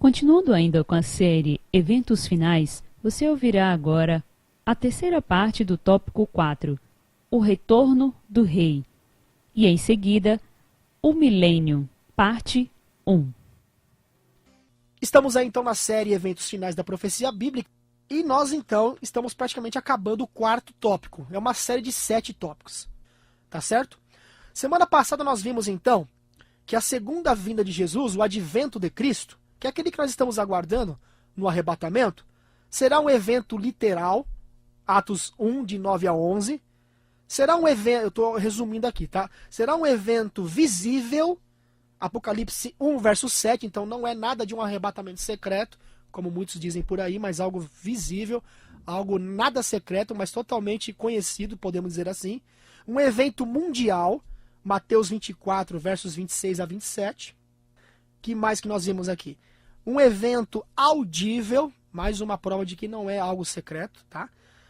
Continuando ainda com a série Eventos Finais, você ouvirá agora a terceira parte do tópico 4, o retorno do rei, e em seguida, o milênio, parte 1. Estamos aí então na série Eventos Finais da Profecia Bíblica e nós então estamos praticamente acabando o quarto tópico. É uma série de 7 tópicos, tá certo? Semana passada nós vimos então que a segunda vinda de Jesus, o advento de Cristo, que é aquele que nós estamos aguardando no arrebatamento, será um evento literal, Atos 1, de 9 a 11. Será um evento, eu estou resumindo aqui, tá? Será um evento visível, Apocalipse 1, verso 7, então não é nada de um arrebatamento secreto, como muitos dizem por aí, mas algo visível, algo nada secreto, mas totalmente conhecido, podemos dizer assim. Um evento mundial, Mateus 24, versos 26 a 27. Que mais que nós vimos aqui? Um evento audível, mais uma prova de que não é algo secreto, tá?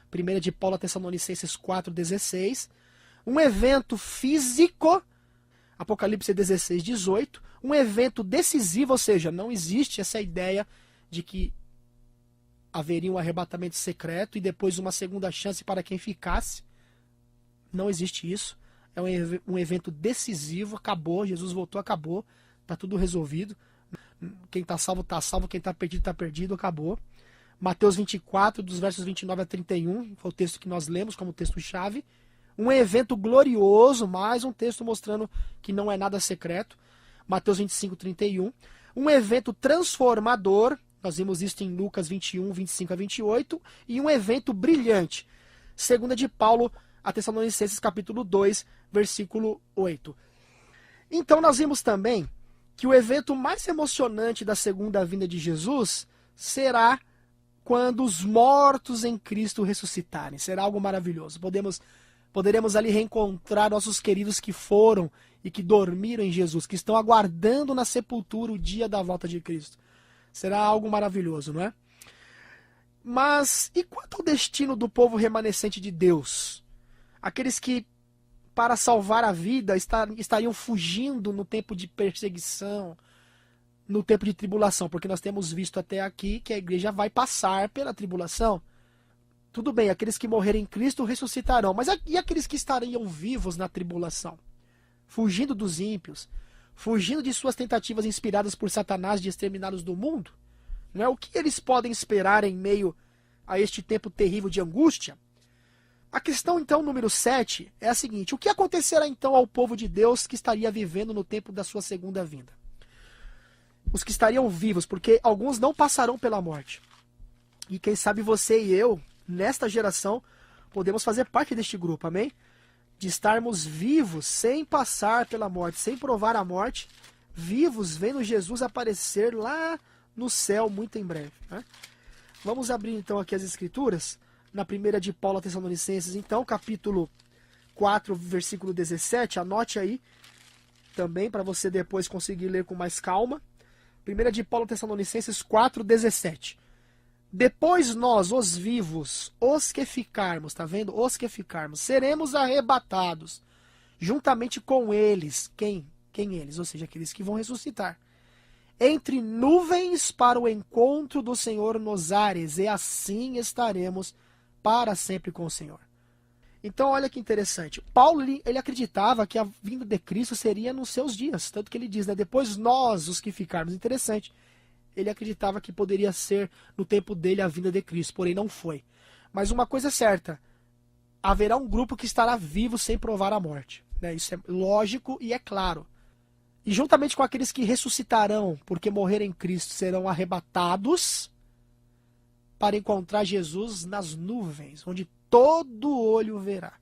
1 de Paulo a Tessalonicenses 4,16. Um evento físico, Apocalipse 16, 18. Um evento decisivo, ou seja, não existe essa ideia de que haveria um arrebatamento secreto e depois uma segunda chance para quem ficasse. Não existe isso. É um evento decisivo, acabou, Jesus voltou, acabou, está tudo resolvido. Quem está salvo, quem está perdido, acabou. Mateus 24, dos versos 29 a 31, foi o texto que nós lemos como texto-chave. Um evento glorioso, mais um texto mostrando que não é nada secreto. Mateus 25, 31. Um evento transformador, nós vimos isso em Lucas 21, 25 a 28. E um evento brilhante, 2 de Paulo a Tessalonicenses capítulo 2, versículo 8. Então nós vimos também que o evento mais emocionante da segunda vinda de Jesus será quando os mortos em Cristo ressuscitarem. Será algo maravilhoso. Poderemos ali reencontrar nossos queridos que foram e que dormiram em Jesus, que estão aguardando na sepultura o dia da volta de Cristo. Será algo maravilhoso, não é? Mas e quanto ao destino do povo remanescente de Deus? Aqueles que, para salvar a vida, estariam fugindo no tempo de perseguição, no tempo de tribulação, porque nós temos visto até aqui que a igreja vai passar pela tribulação. Tudo bem, aqueles que morrerem em Cristo ressuscitarão, mas e aqueles que estariam vivos na tribulação? Fugindo dos ímpios, fugindo de suas tentativas inspiradas por Satanás de exterminá-los do mundo? Não é? O que eles podem esperar em meio a este tempo terrível de angústia? A questão, então, número 7 é a seguinte: o que acontecerá, então, ao povo de Deus que estaria vivendo no tempo da sua segunda vinda? Os que estariam vivos, porque alguns não passarão pela morte. E quem sabe você e eu, nesta geração, podemos fazer parte deste grupo, amém? De estarmos vivos, sem passar pela morte, sem provar a morte, vivos, vendo Jesus aparecer lá no céu muito em breve, né? Vamos abrir, então, aqui as Escrituras. Na primeira de Paulo a Tessalonicenses, então, capítulo 4, versículo 17, anote aí também para você depois conseguir ler com mais calma. Primeira de Paulo a Tessalonicenses 4, 17. Depois nós, os vivos, os que ficarmos, tá vendo? Os que ficarmos, seremos arrebatados juntamente com eles. Quem eles? Ou seja, aqueles que vão ressuscitar. Entre nuvens para o encontro do Senhor nos ares, e assim estaremos para sempre com o Senhor. Então olha que interessante. Paulo ele acreditava que a vinda de Cristo seria nos seus dias. Tanto que ele diz, né, depois nós os que ficarmos. Interessante. Ele acreditava que poderia ser no tempo dele a vinda de Cristo. Porém não foi. Mas uma coisa é certa. Haverá um grupo que estará vivo sem provar a morte, né? Isso é lógico e é claro. E juntamente com aqueles que ressuscitarão porque morreram em Cristo serão arrebatados para encontrar Jesus nas nuvens, onde todo olho verá.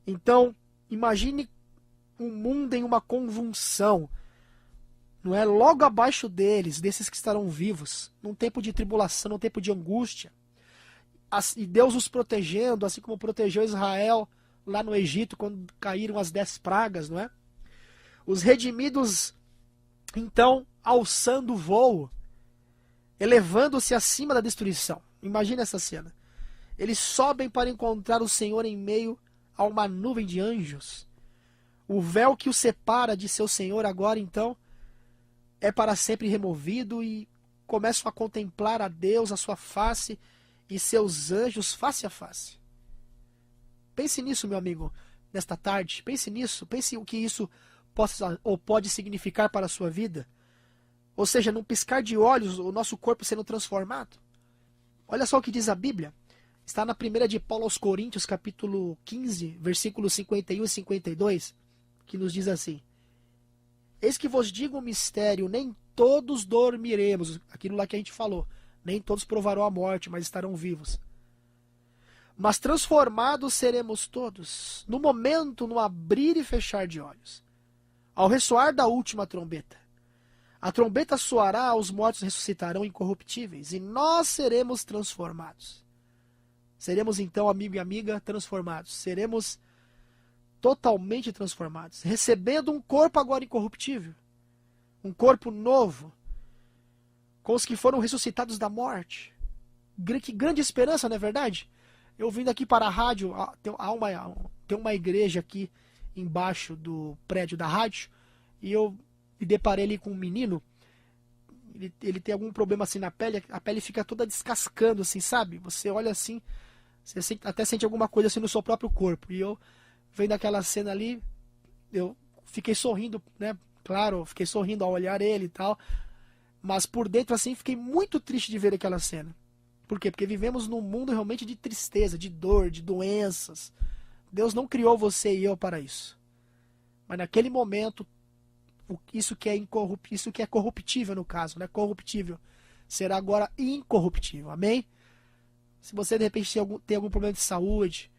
Então, imagine um mundo em uma convulsão, não é? Logo abaixo deles, desses que estarão vivos, num tempo de tribulação, num tempo de angústia. E Deus os protegendo, assim como protegeu Israel lá no Egito, quando caíram as 10 pragas, não é? Os redimidos, então, alçando o voo, elevando-se acima da destruição. Imagina essa cena. Eles sobem para encontrar o Senhor em meio a uma nuvem de anjos. O véu que o separa de seu Senhor agora, então, é para sempre removido e começam a contemplar a Deus, a sua face e seus anjos face a face. Pense nisso, meu amigo, nesta tarde. Pense nisso. Pense o que isso possa ou pode significar para a sua vida. Ou seja, num piscar de olhos, o nosso corpo sendo transformado. Olha só o que diz a Bíblia. Está na 1ª de Paulo aos Coríntios, capítulo 15, versículos 51 e 52, que nos diz assim: Eis que vos digo um mistério, nem todos dormiremos. Aquilo lá que a gente falou. Nem todos provarão a morte, mas estarão vivos. Mas transformados seremos todos, no momento, no abrir e fechar de olhos, ao ressoar da última trombeta. A trombeta soará, os mortos ressuscitarão incorruptíveis, e nós seremos transformados. Seremos então, amigo e amiga, transformados. Seremos totalmente transformados, recebendo um corpo agora incorruptível, um corpo novo, com os que foram ressuscitados da morte. Que grande esperança, não é verdade? Eu vindo aqui para a rádio, tem uma igreja aqui embaixo do prédio da rádio, e eu me deparei ali com um menino. Ele tem algum problema assim na pele, a pele fica toda descascando, assim, sabe? Você olha assim, você até sente alguma coisa assim no seu próprio corpo. E eu, vendo aquela cena ali, eu fiquei sorrindo, né? Claro, fiquei sorrindo ao olhar ele e tal. Mas por dentro, assim, fiquei muito triste de ver aquela cena. Por quê? Porque vivemos num mundo realmente de tristeza, de dor, de doenças. Deus não criou você e eu para isso. Mas naquele momento, isso que é corruptível no caso, né? Corruptível, será agora incorruptível. Amém? Se você de repente tem algum problema de saúde,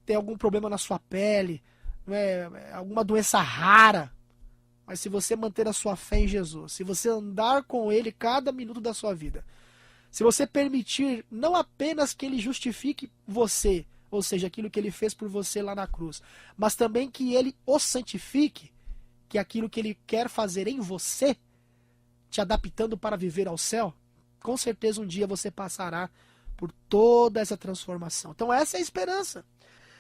tem algum problema na sua pele, né? Alguma doença rara, mas se você manter a sua fé em Jesus, se você andar com Ele cada minuto da sua vida, se você permitir não apenas que Ele justifique você, ou seja, aquilo que Ele fez por você lá na cruz, mas também que Ele o santifique, que é aquilo que Ele quer fazer em você, te adaptando para viver ao céu, com certeza um dia você passará por toda essa transformação. Então essa é a esperança.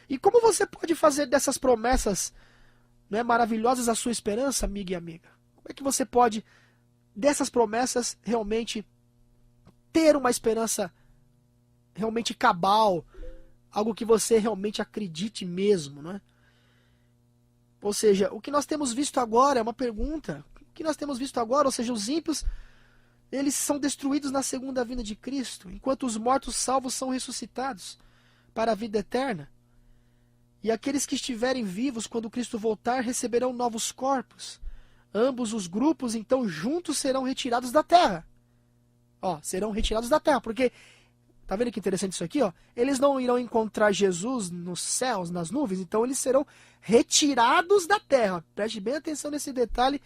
E como você pode fazer dessas promessas, né, maravilhosas a sua esperança, amigo e amiga? Como é que você pode, dessas promessas, realmente ter uma esperança realmente cabal, algo que você realmente acredite mesmo, não é? Ou seja, o que nós temos visto agora é uma pergunta. O que nós temos visto agora, ou seja, os ímpios, eles são destruídos na segunda vinda de Cristo, enquanto os mortos salvos são ressuscitados para a vida eterna. E aqueles que estiverem vivos quando Cristo voltar receberão novos corpos. Ambos os grupos, então, juntos serão retirados da terra. Serão retirados da terra, porque, tá vendo que interessante isso aqui? Eles não irão encontrar Jesus nos céus, nas nuvens, então eles serão retirados da terra. Preste bem atenção nesse detalhe,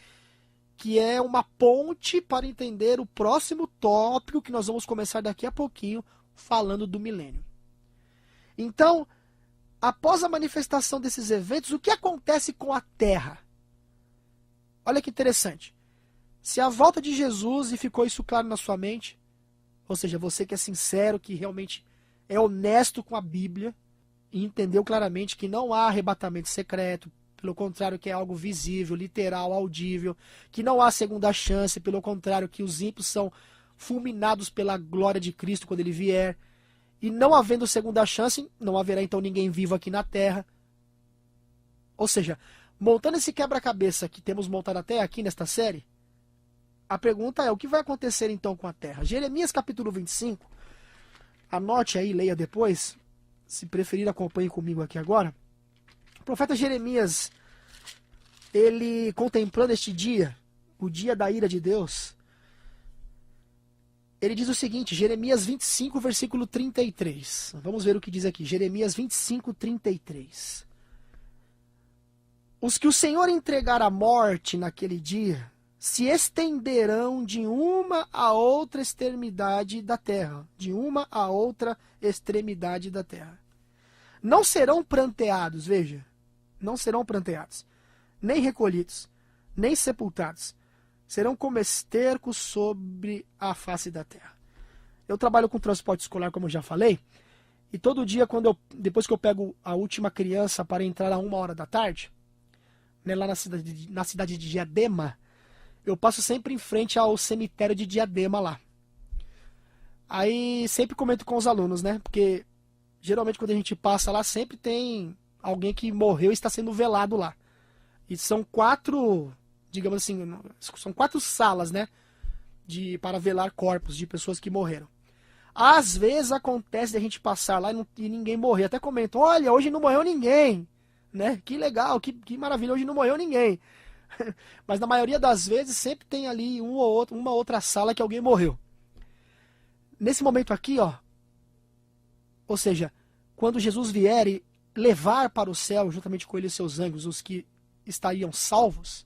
que é uma ponte para entender o próximo tópico que nós vamos começar daqui a pouquinho, falando do milênio. Então, após a manifestação desses eventos, o que acontece com a terra? Olha que interessante. Se a volta de Jesus, e ficou isso claro na sua mente, ou seja, você que é sincero, que realmente é honesto com a Bíblia, e entendeu claramente que não há arrebatamento secreto, pelo contrário, que é algo visível, literal, audível, que não há segunda chance, pelo contrário, que os ímpios são fulminados pela glória de Cristo quando ele vier, e não havendo segunda chance, não haverá então ninguém vivo aqui na terra. Ou seja, montando esse quebra-cabeça que temos montado até aqui nesta série, a pergunta é, o que vai acontecer então com a terra? Jeremias capítulo 25, anote aí, leia depois, se preferir acompanhe comigo aqui agora. O profeta Jeremias, ele contemplando este dia, o dia da ira de Deus, ele diz o seguinte, Jeremias 25, versículo 33. Vamos ver o que diz aqui, Jeremias 25, 33. Os que o Senhor entregar à morte naquele dia, se estenderão de uma a outra extremidade da terra. De uma a outra extremidade da terra. Não serão pranteados, veja. Não serão pranteados. Nem recolhidos. Nem sepultados. Serão como estercos sobre a face da terra. Eu trabalho com transporte escolar, como eu já falei. E todo dia, depois que eu pego a última criança para entrar a 1h da tarde, né, lá na cidade de Diadema, eu passo sempre em frente ao cemitério de Diadema lá. Aí sempre comento com os alunos, né? Porque geralmente quando a gente passa lá, sempre tem alguém que morreu e está sendo velado lá. E são 4, digamos assim, são 4 salas, né? Para velar corpos de pessoas que morreram. Às vezes acontece de a gente passar lá e ninguém morrer. Até comentam, olha, hoje não morreu ninguém. Né? Que legal, que maravilha, hoje não morreu ninguém. Mas na maioria das vezes sempre tem ali uma outra sala que alguém morreu. Nesse momento aqui, ó, ou seja, quando Jesus vier e levar para o céu, juntamente com ele os seus anjos, os que estariam salvos,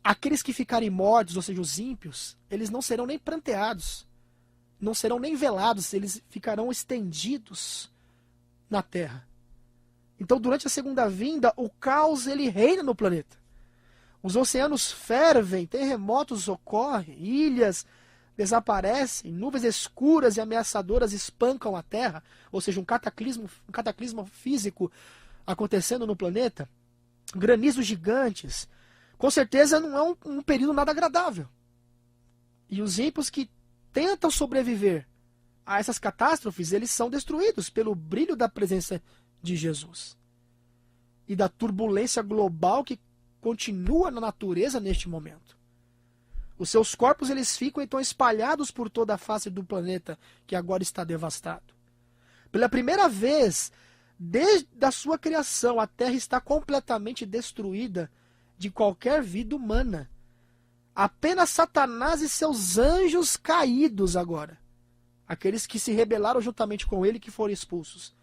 aqueles que ficarem mortos, ou seja, os ímpios, eles não serão nem pranteados, não serão nem velados, eles ficarão estendidos na terra. Então, durante a segunda vinda, o caos ele reina no planeta. Os oceanos fervem, terremotos ocorrem, ilhas desaparecem, nuvens escuras e ameaçadoras espancam a Terra, ou seja, um cataclismo físico acontecendo no planeta, granizos gigantes. Com certeza não é um período nada agradável. E os ímpios que tentam sobreviver a essas catástrofes, eles são destruídos pelo brilho da presença de Jesus e da turbulência global que continua na natureza neste momento. Os seus corpos eles ficam então espalhados por toda a face do planeta que agora está devastado. Pela primeira vez, desde a sua criação, a Terra está completamente destruída de qualquer vida humana. Apenas Satanás e seus anjos caídos agora, aqueles que se rebelaram juntamente com ele, que foram expulsos,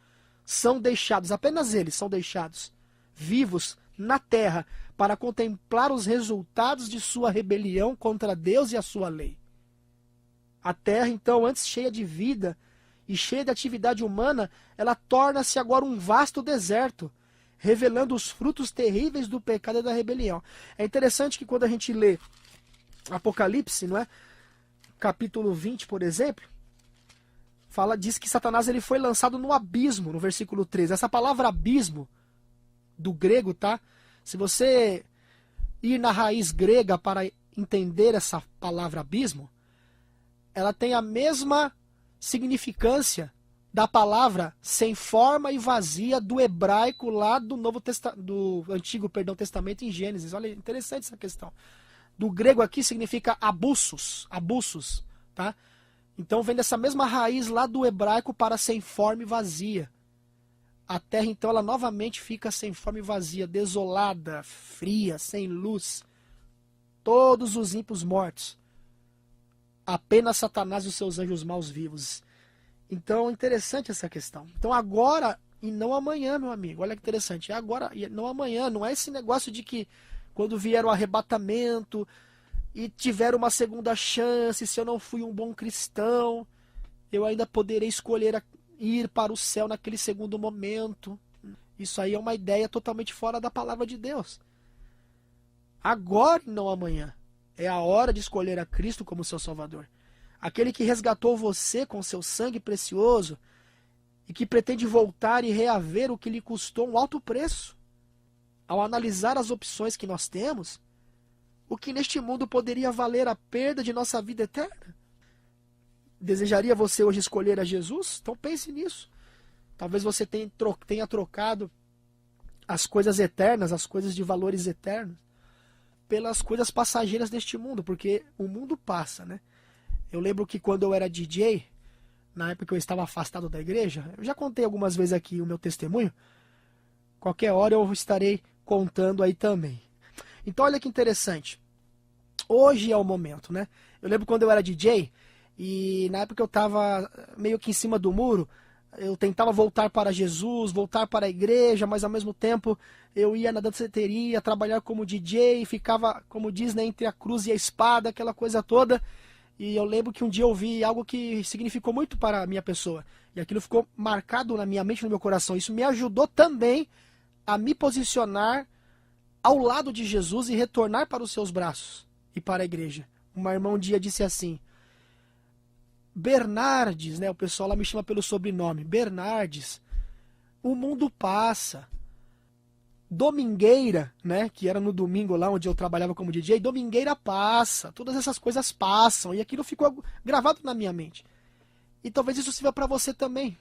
são deixados, apenas eles são deixados vivos na terra para contemplar os resultados de sua rebelião contra Deus e a sua lei. A terra, então, antes cheia de vida e cheia de atividade humana, ela torna-se agora um vasto deserto, revelando os frutos terríveis do pecado e da rebelião. É interessante que quando a gente lê Apocalipse, não é? Capítulo 20, por exemplo, diz que Satanás ele foi lançado no abismo, no versículo 13. Essa palavra abismo, do grego, tá? Se você ir na raiz grega para entender essa palavra abismo, ela tem a mesma significância da palavra sem forma e vazia do hebraico lá do do Antigo Testamento em Gênesis. Olha, interessante essa questão. Do grego aqui significa abusos, tá? Então vem dessa mesma raiz lá do hebraico para sem forma e vazia. A terra então ela novamente fica sem forma e vazia, desolada, fria, sem luz. Todos os ímpios mortos. Apenas Satanás e os seus anjos maus vivos. Então, interessante essa questão. Então, agora e não amanhã, meu amigo. Olha que interessante. É agora e não amanhã. Não é esse negócio de que quando vier o arrebatamento e tiver uma segunda chance, se eu não fui um bom cristão, eu ainda poderei escolher ir para o céu naquele segundo momento. Isso aí é uma ideia totalmente fora da palavra de Deus. Agora e não amanhã. É a hora de escolher a Cristo como seu Salvador. Aquele que resgatou você com seu sangue precioso e que pretende voltar e reaver o que lhe custou um alto preço. Ao analisar as opções que nós temos, o que neste mundo poderia valer a perda de nossa vida eterna? Desejaria você hoje escolher a Jesus? Então pense nisso. Talvez você tenha trocado as coisas eternas, as coisas de valores eternos, pelas coisas passageiras deste mundo, porque o mundo passa, né? Eu lembro que quando eu era DJ, na época que eu estava afastado da igreja, eu já contei algumas vezes aqui o meu testemunho, qualquer hora eu estarei contando aí também. Então olha que interessante, hoje é o momento, né? Eu lembro quando eu era DJ, e na época eu estava meio que em cima do muro, eu tentava voltar para Jesus, voltar para a igreja, mas ao mesmo tempo eu ia na danceteria, trabalhar como DJ, ficava, como diz, né, entre a cruz e a espada, aquela coisa toda. E eu lembro que um dia eu vi algo que significou muito para a minha pessoa. E aquilo ficou marcado na minha mente, no meu coração. Isso me ajudou também a me posicionar ao lado de Jesus e retornar para os seus braços e para a igreja. Uma irmã um dia disse assim: Bernardes, né? O pessoal lá me chama pelo sobrenome. Bernardes, o mundo passa. domingueira, né, que era no domingo lá onde eu trabalhava como DJ, domingueira passa, todas essas coisas passam, e aquilo ficou gravado na minha mente. E talvez isso sirva para você também.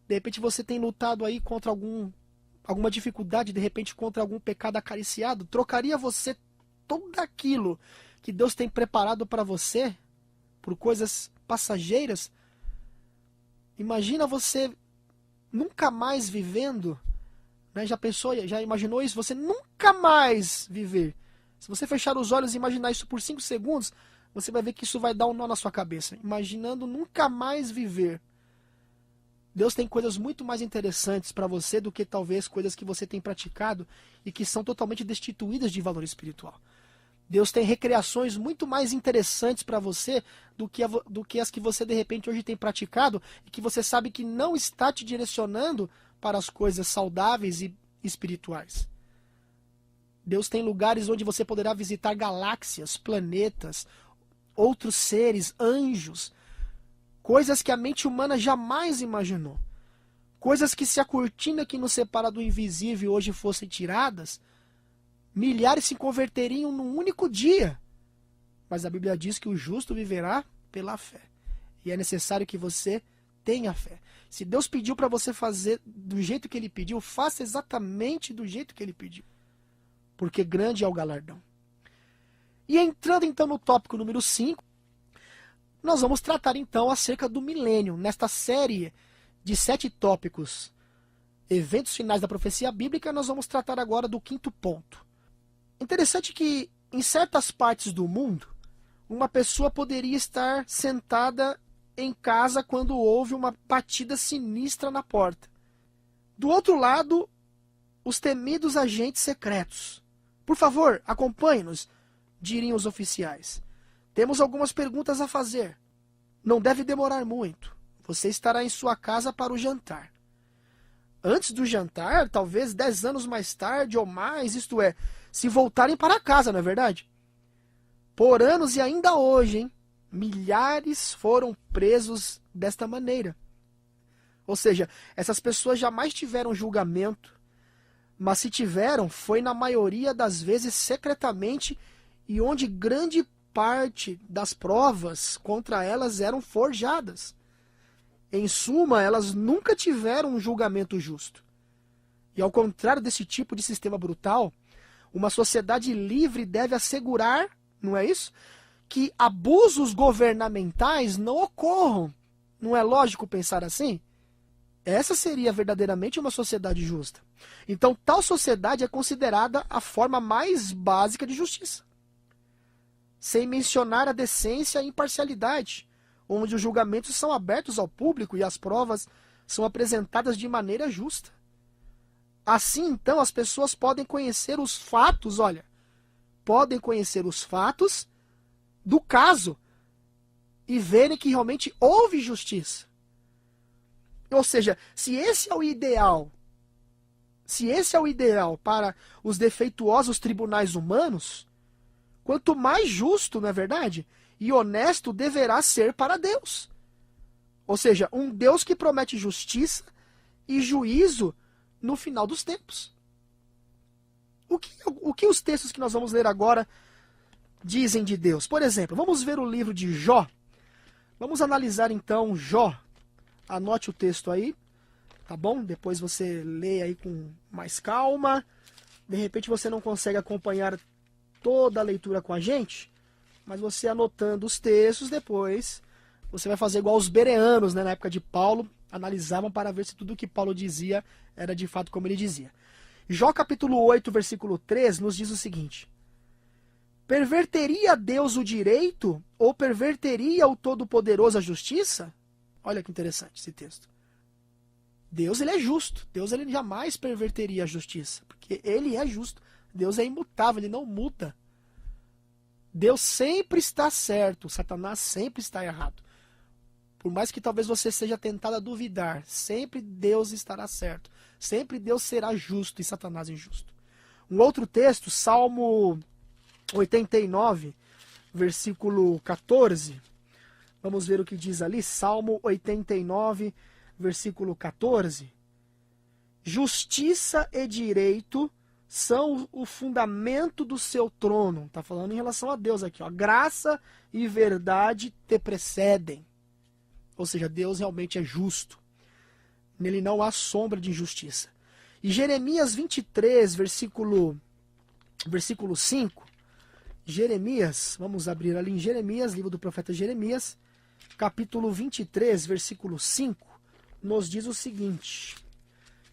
De repente você tem lutado aí contra alguma dificuldade, de repente contra algum pecado acariciado. Trocaria você tudo aquilo que Deus tem preparado para você por coisas passageiras? Imagina você nunca mais vivendo, né? Já pensou, já imaginou isso? Você nunca mais viver. Se você fechar os olhos e imaginar isso por 5 segundos, você vai ver que isso vai dar um nó na sua cabeça. Imaginando nunca mais viver. Deus tem coisas muito mais interessantes para você do que talvez coisas que você tem praticado e que são totalmente destituídas de valor espiritual. Deus tem recreações muito mais interessantes para você do que as que você de repente hoje tem praticado e que você sabe que não está te direcionando para as coisas saudáveis e espirituais. Deus tem lugares onde você poderá visitar galáxias, planetas, outros seres, anjos, coisas que a mente humana jamais imaginou. Coisas que, se a cortina que nos separa do invisível hoje fossem tiradas, milhares se converteriam num único dia. Mas a Bíblia diz que o justo viverá pela fé. E é necessário que você tenha fé. Se Deus pediu para você fazer do jeito que Ele pediu, faça exatamente do jeito que Ele pediu. Porque grande é o galardão. E entrando então no tópico número 5, nós vamos tratar então acerca do milênio, nesta série de 7 tópicos, eventos finais da profecia bíblica. Nós vamos tratar agora do 5º ponto. Interessante que em certas partes do mundo, uma pessoa poderia estar sentada em casa quando houve uma batida sinistra na porta. Do outro lado, os temidos agentes secretos. Por favor, acompanhe-nos, diriam os oficiais. Temos algumas perguntas a fazer. Não deve demorar muito. Você estará em sua casa para o jantar. Antes do jantar, talvez 10 anos mais tarde ou mais, isto é, se voltarem para casa, não é verdade? Por anos e ainda hoje, hein, milhares foram presos desta maneira. Ou seja, essas pessoas jamais tiveram julgamento, mas se tiveram, foi na maioria das vezes secretamente e onde grande parte das provas contra elas eram forjadas. Em suma, elas nunca tiveram um julgamento justo. E ao contrário desse tipo de sistema brutal, uma sociedade livre deve assegurar, não é isso? Que abusos governamentais não ocorram. Não é lógico pensar assim? Essa seria verdadeiramente uma sociedade justa. Então, tal sociedade é considerada a forma mais básica de justiça. Sem mencionar a decência e a imparcialidade, onde os julgamentos são abertos ao público e as provas são apresentadas de maneira justa. Assim, então, as pessoas podem conhecer os fatos, podem conhecer os fatos do caso e verem que realmente houve justiça. Ou seja, se esse é o ideal para os defeituosos tribunais humanos, quanto mais justo, não é verdade? E honesto deverá ser para Deus. Ou seja, um Deus que promete justiça e juízo no final dos tempos. O que os textos que nós vamos ler agora dizem de Deus? Por exemplo, vamos ver o livro de Jó. Vamos analisar então Jó. Anote o texto aí, tá bom? Depois você lê aí com mais calma. De repente você não consegue acompanhar toda a leitura com a gente, mas você anotando os textos, depois você vai fazer igual os bereanos, né? Na época de Paulo, analisavam para ver se tudo o que Paulo dizia era de fato como ele dizia. Jó capítulo 8, versículo 3, nos diz o seguinte: perverteria Deus o direito ou perverteria o Todo-Poderoso a justiça? Olha que interessante esse texto. Deus, ele é justo. Deus, ele jamais perverteria a justiça, porque ele é justo. Deus é imutável, ele não muda. Deus sempre está certo, Satanás sempre está errado. Por mais que talvez você seja tentado a duvidar, sempre Deus estará certo. Sempre Deus será justo e Satanás injusto. Um outro texto, Salmo 89, versículo 14. Vamos ver o que diz ali, Salmo 89, versículo 14. Justiça e direito são o fundamento do seu trono. Está falando em relação a Deus aqui. Ó. Graça e verdade te precedem. Ou seja, Deus realmente é justo. Nele não há sombra de injustiça. E Jeremias 23, versículo 5. Jeremias, vamos abrir ali em Jeremias, livro do profeta Jeremias, capítulo 23, versículo 5, nos diz o seguinte.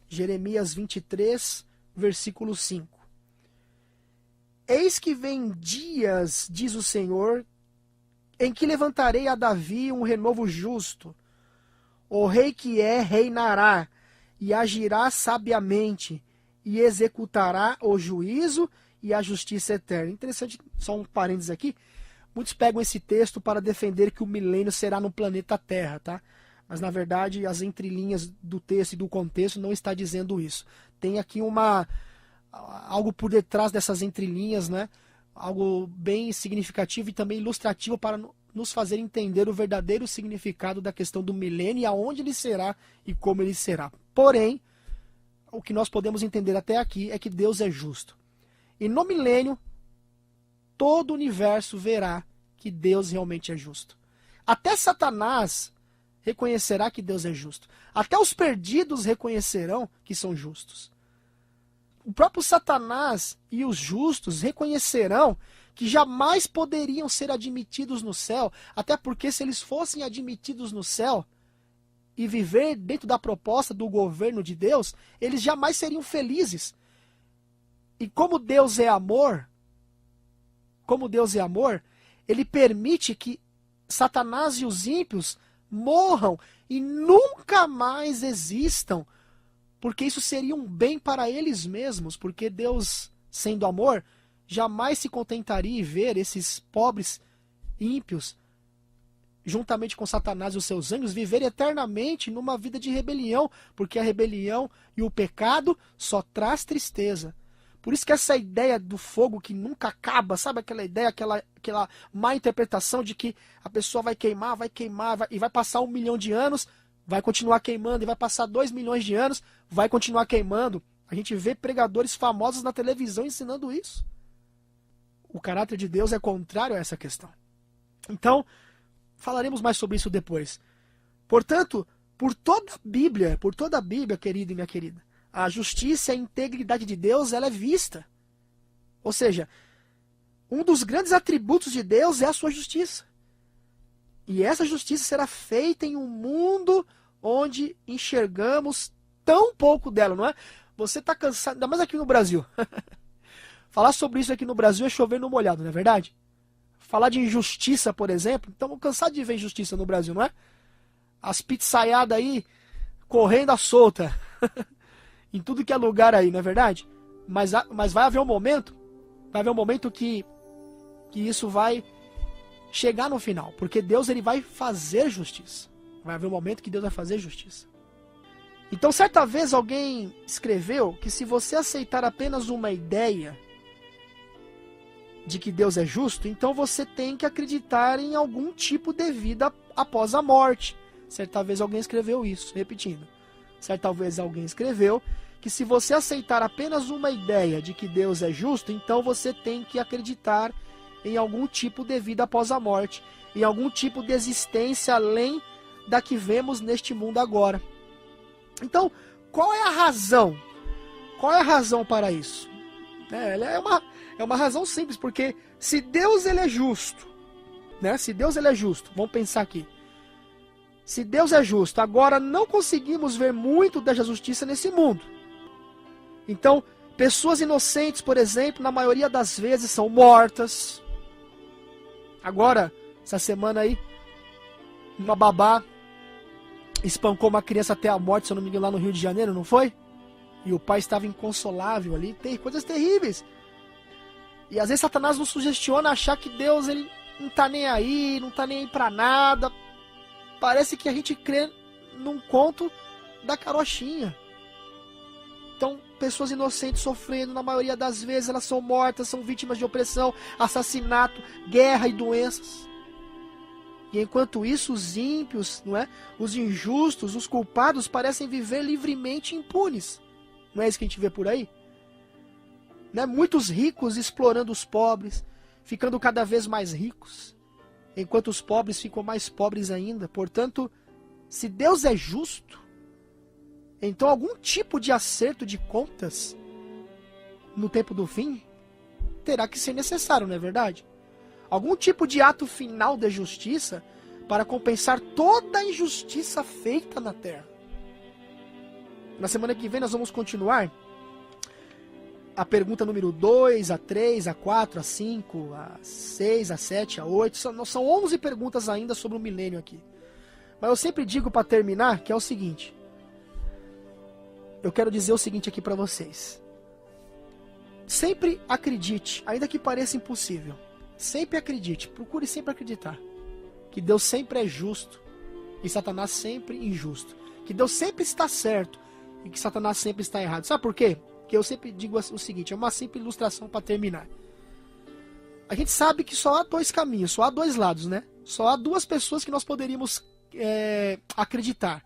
Jeremias 23, versículo 5. Eis que vem dias, diz o Senhor, em que levantarei a Davi um renovo justo. O rei que é, reinará, e agirá sabiamente, e executará o juízo e a justiça eterna. Interessante, só um parênteses aqui. Muitos pegam esse texto para defender que o milênio será no planeta Terra, tá? Mas, na verdade, as entrelinhas do texto e do contexto não está dizendo isso. Tem aqui algo por detrás dessas entrelinhas, né? Algo bem significativo e também ilustrativo para nos fazer entender o verdadeiro significado da questão do milênio e aonde ele será e como ele será. Porém, o que nós podemos entender até aqui é que Deus é justo. E no milênio, todo o universo verá que Deus realmente é justo. Até Satanás reconhecerá que Deus é justo. Até os perdidos reconhecerão que são justos. O próprio Satanás e os justos reconhecerão que jamais poderiam ser admitidos no céu, até porque se eles fossem admitidos no céu e viver dentro da proposta do governo de Deus, eles jamais seriam felizes. E como Deus é amor, ele permite que Satanás e os ímpios morram e nunca mais existam, porque isso seria um bem para eles mesmos, porque Deus, sendo amor, jamais se contentaria em ver esses pobres ímpios, juntamente com Satanás e os seus anjos, viver eternamente numa vida de rebelião, porque a rebelião e o pecado só traz tristeza. Por isso que essa ideia do fogo que nunca acaba, sabe aquela ideia, aquela má interpretação de que a pessoa vai queimar e vai passar 1 milhão de anos, vai continuar queimando, e vai passar 2 milhões de anos, vai continuar queimando. A gente vê pregadores famosos na televisão ensinando isso. O caráter de Deus é contrário a essa questão. Então, falaremos mais sobre isso depois. Portanto, por toda a Bíblia, querido e minha querida, a justiça e a integridade de Deus, ela é vista. Ou seja, um dos grandes atributos de Deus é a sua justiça. E essa justiça será feita em um mundo onde enxergamos tão pouco dela, não é? Você está cansado, ainda mais aqui no Brasil. Falar sobre isso aqui no Brasil é chover no molhado, não é verdade? Falar de injustiça, por exemplo, estamos cansados de ver injustiça no Brasil, não é? As pizzaiadas aí correndo à solta. Em tudo que é lugar aí, não é verdade? Mas vai haver um momento que isso vai chegar no final, porque Deus ele vai fazer justiça. Vai haver um momento que Deus vai fazer justiça. Então, certa vez alguém escreveu que se você aceitar apenas uma ideia de que Deus é justo, então você tem que acreditar em algum tipo de vida após a morte. Certa vez alguém escreveu isso, repetindo. Certa vez alguém escreveu que se você aceitar apenas uma ideia de que Deus é justo, então você tem que acreditar em algum tipo de vida após a morte, em algum tipo de existência além da que vemos neste mundo agora. Então, qual é a razão? Qual é a razão para isso? É uma razão simples, porque se Deus ele é justo, né? Se Deus ele é justo, vamos pensar aqui. Se Deus é justo, agora não conseguimos ver muito dessa justiça nesse mundo. Então, pessoas inocentes, por exemplo, na maioria das vezes são mortas. Agora, essa semana aí, uma babá espancou uma criança até a morte, se eu não me engano, lá no Rio de Janeiro, não foi? E o pai estava inconsolável ali, tem coisas terríveis. E às vezes Satanás nos sugestiona achar que Deus ele não tá nem aí, não tá nem aí pra nada. Parece que a gente crê num conto da carochinha. Então, pessoas inocentes sofrendo, na maioria das vezes elas são mortas, são vítimas de opressão, assassinato, guerra e doenças. E enquanto isso, os ímpios, não é? Os injustos, os culpados parecem viver livremente impunes. Não é isso que a gente vê por aí? né? Muitos ricos explorando os pobres, ficando cada vez mais ricos, enquanto os pobres ficam mais pobres ainda. Portanto, se Deus é justo, então algum tipo de acerto de contas no tempo do fim terá que ser necessário, não é verdade? Algum tipo de ato final de justiça para compensar toda a injustiça feita na terra. Na semana que vem nós vamos continuar a pergunta número 2, a 3, a 4, a 5, a 6, a 7, a 8. São 11 perguntas ainda sobre o milênio aqui. Mas eu sempre digo para terminar que é o seguinte. Eu quero dizer o seguinte aqui para vocês. Sempre acredite, ainda que pareça impossível. Sempre acredite, procure sempre acreditar. Que Deus sempre é justo e Satanás sempre injusto. Que Deus sempre está certo e que Satanás sempre está errado. Sabe por quê? Porque eu sempre digo o seguinte, é uma simples ilustração para terminar. A gente sabe que só há dois caminhos, só há dois lados, né? Só há duas pessoas que nós poderíamos acreditar.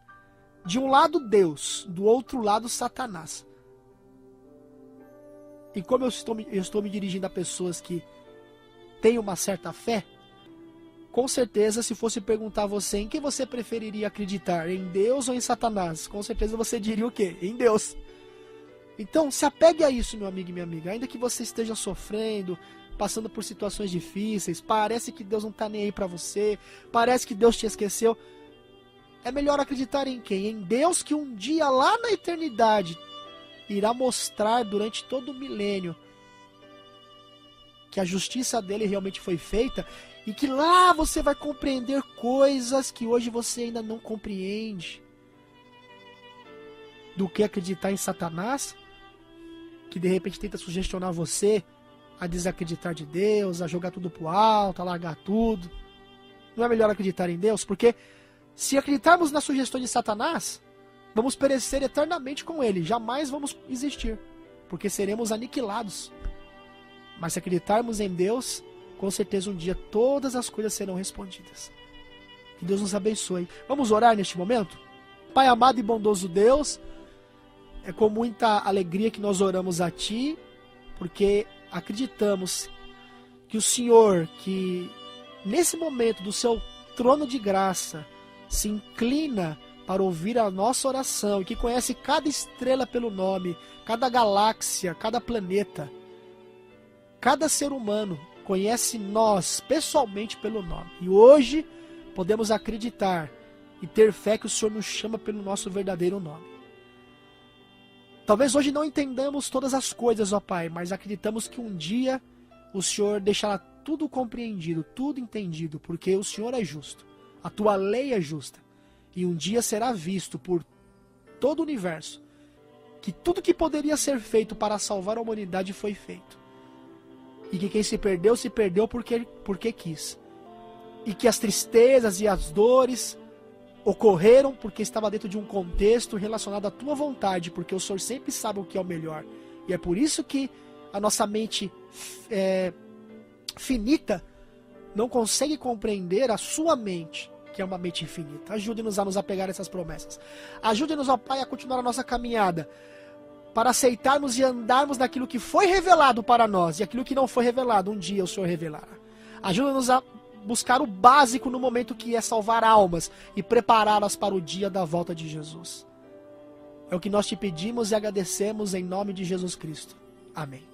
De um lado Deus, do outro lado Satanás. E como eu estou me dirigindo a pessoas que têm uma certa fé, com certeza, se fosse perguntar a você em quem você preferiria acreditar, em Deus ou em Satanás, com certeza você diria o quê? Em Deus. Então, se apegue a isso, meu amigo e minha amiga. Ainda que você esteja sofrendo, passando por situações difíceis, parece que Deus não está nem aí para você, parece que Deus te esqueceu. É melhor acreditar em quem? Em Deus, que um dia lá na eternidade irá mostrar durante todo o milênio que a justiça dele realmente foi feita e que lá você vai compreender coisas que hoje você ainda não compreende. Do que acreditar em Satanás, que de repente tenta sugestionar você a desacreditar de Deus, a jogar tudo pro alto, a largar tudo. Não é melhor acreditar em Deus? Porque se acreditarmos na sugestão de Satanás, vamos perecer eternamente com ele, jamais vamos existir, porque seremos aniquilados. Mas se acreditarmos em Deus, com certeza um dia todas as coisas serão respondidas. Que Deus nos abençoe. Vamos orar neste momento? Pai amado e bondoso Deus, é com muita alegria que nós oramos a Ti, porque acreditamos que o Senhor, que nesse momento do Seu trono de graça, se inclina para ouvir a nossa oração, e que conhece cada estrela pelo nome, cada galáxia, cada planeta, cada ser humano, conhece nós pessoalmente pelo nome. E hoje podemos acreditar e ter fé que o Senhor nos chama pelo nosso verdadeiro nome. Talvez hoje não entendamos todas as coisas, ó Pai, mas acreditamos que um dia o Senhor deixará tudo compreendido, tudo entendido, porque o Senhor é justo, a Tua lei é justa, e um dia será visto por todo o universo que tudo que poderia ser feito para salvar a humanidade foi feito. E que quem se perdeu porque quis. E que as tristezas e as dores ocorreram porque estava dentro de um contexto relacionado à Tua vontade, porque o Senhor sempre sabe o que é o melhor. E é por isso que a nossa mente finita não consegue compreender a Sua mente, que é uma mente infinita. Ajude-nos a nos apegar a essas promessas. Ajude-nos, ó Pai, a continuar a nossa caminhada, para aceitarmos e andarmos naquilo que foi revelado para nós, e aquilo que não foi revelado, um dia o Senhor revelará. Ajuda-nos a buscar o básico no momento, que é salvar almas e prepará-las para o dia da volta de Jesus. É o que nós te pedimos e agradecemos em nome de Jesus Cristo. Amém.